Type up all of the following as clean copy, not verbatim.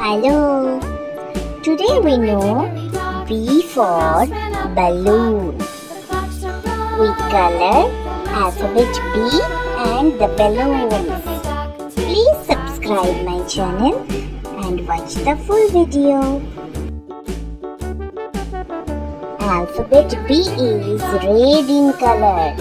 Hello. Today we know B for balloon. We color alphabet B and the balloons. Please subscribe my channel and watch the full video. Alphabet B is red in color.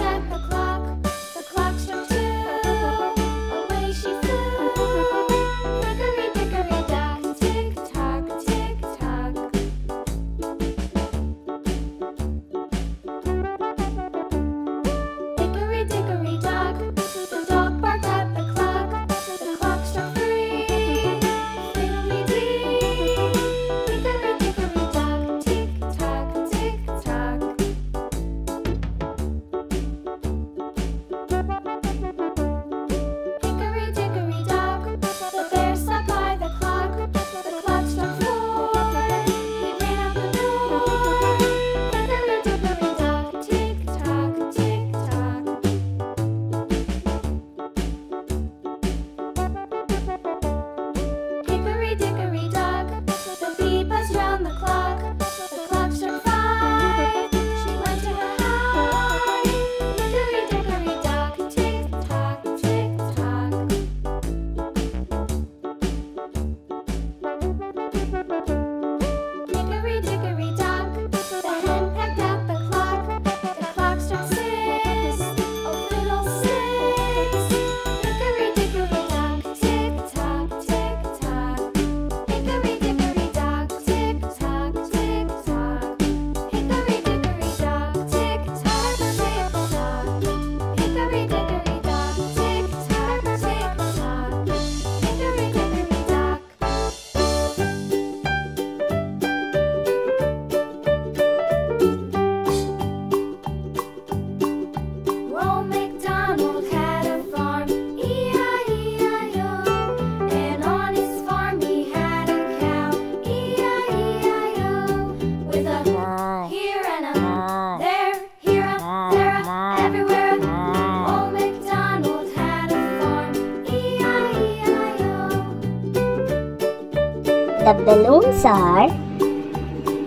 The balloons are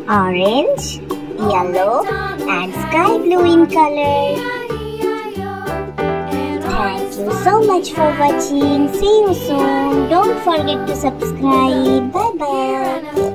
orange, yellow and sky blue in color. Thank you so much for watching. See you soon. Don't forget to subscribe. Bye bye.